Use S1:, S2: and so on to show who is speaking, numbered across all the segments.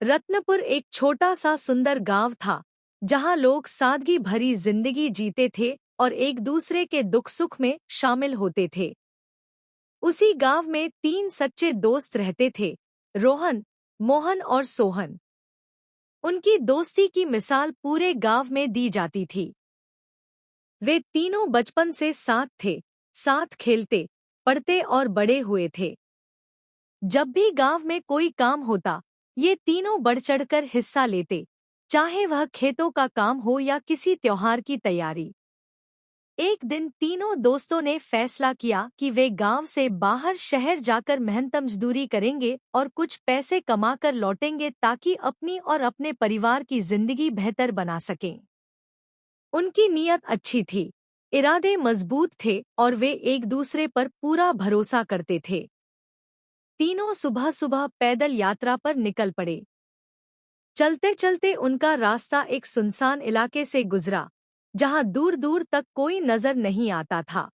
S1: रत्नपुर एक छोटा सा सुंदर गांव था, जहां लोग सादगी भरी जिंदगी जीते थे और एक दूसरे के दुख सुख में शामिल होते थे। उसी गांव में 3 सच्चे दोस्त रहते थे, रोहन, मोहन और सोहन। उनकी दोस्ती की मिसाल पूरे गांव में दी जाती थी। वे तीनों बचपन से साथ थे, साथ खेलते, पढ़ते और बड़े हुए थे। जब भी गांव में कोई काम होता, ये तीनों बढ़ चढ़कर हिस्सा लेते, चाहे वह खेतों का काम हो या किसी त्योहार की तैयारी। एक दिन तीनों दोस्तों ने फैसला किया कि वे गांव से बाहर शहर जाकर मेहनत मजदूरी करेंगे और कुछ पैसे कमाकर लौटेंगे ताकि अपनी और अपने परिवार की जिंदगी बेहतर बना सकें। उनकी नीयत अच्छी थी, इरादे मजबूत थे और वे एक दूसरे पर पूरा भरोसा करते थे। तीनों सुबह सुबह पैदल यात्रा पर निकल पड़े। चलते चलते उनका रास्ता एक सुनसान इलाके से गुजरा, जहां दूर दूर तक कोई नजर नहीं आता था।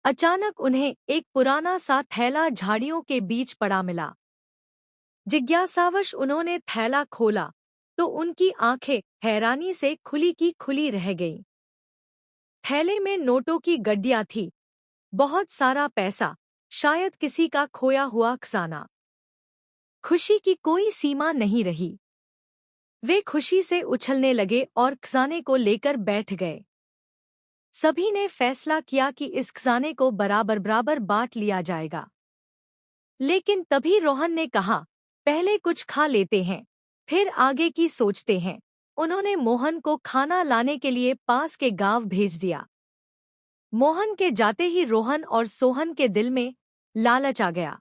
S1: अचानक उन्हें एक पुराना सा थैला झाड़ियों के बीच पड़ा मिला। जिज्ञासावश उन्होंने थैला खोला तो उनकी आंखें हैरानी से खुली की खुली रह गईं। थैले में नोटों की गड्डियां थी, बहुत सारा पैसा, शायद किसी का खोया हुआ खजाना। खुशी की कोई सीमा नहीं रही। वे खुशी से उछलने लगे और खजाने को लेकर बैठ गए। सभी ने फैसला किया कि इस खजाने को बराबर बराबर बांट लिया जाएगा। लेकिन तभी रोहन ने कहा, पहले कुछ खा लेते हैं, फिर आगे की सोचते हैं। उन्होंने मोहन को खाना लाने के लिए पास के गांव भेज दिया। मोहन के जाते ही रोहन और सोहन के दिल में लालच आ गया।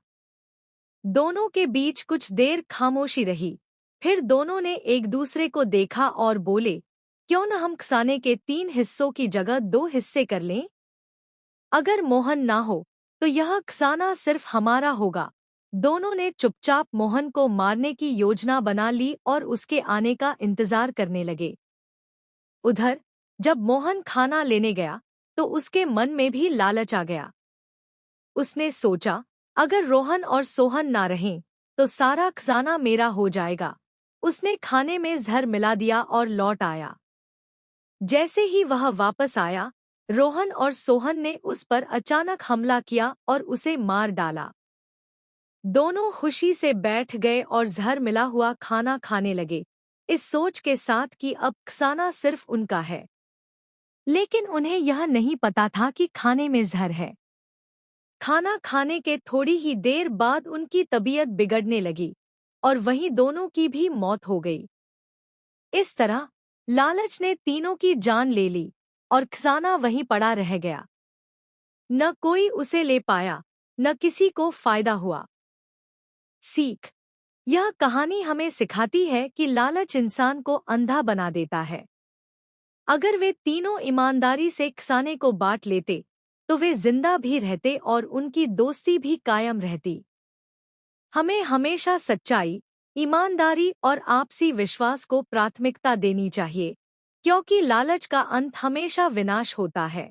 S1: दोनों के बीच कुछ देर खामोशी रही। फिर दोनों ने एक दूसरे को देखा और बोले, क्यों न हम खजाने के 3 हिस्सों की जगह 2 हिस्से कर लें? अगर मोहन ना हो तो यह खजाना सिर्फ हमारा होगा। दोनों ने चुपचाप मोहन को मारने की योजना बना ली और उसके आने का इंतजार करने लगे। उधर जब मोहन खाना लेने गया तो उसके मन में भी लालच आ गया। उसने सोचा, अगर रोहन और सोहन ना रहें तो सारा खजाना मेरा हो जाएगा। उसने खाने में जहर मिला दिया और लौट आया। जैसे ही वह वापस आया, रोहन और सोहन ने उस पर अचानक हमला किया और उसे मार डाला। दोनों खुशी से बैठ गए और जहर मिला हुआ खाना खाने लगे, इस सोच के साथ कि अब खजाना सिर्फ उनका है। लेकिन उन्हें यह नहीं पता था कि खाने में जहर है। खाना खाने के थोड़ी ही देर बाद उनकी तबीयत बिगड़ने लगी और वहीं दोनों की भी मौत हो गई। इस तरह लालच ने तीनों की जान ले ली और खजाना वहीं पड़ा रह गया। न कोई उसे ले पाया, न किसी को फायदा हुआ। सीख: यह कहानी हमें सिखाती है कि लालच इंसान को अंधा बना देता है। अगर वे तीनों ईमानदारी से खजाने को बांट लेते तो वे जिंदा भी रहते और उनकी दोस्ती भी कायम रहती। हमें हमेशा सच्चाई, ईमानदारी और आपसी विश्वास को प्राथमिकता देनी चाहिए, क्योंकि लालच का अंत हमेशा विनाश होता है।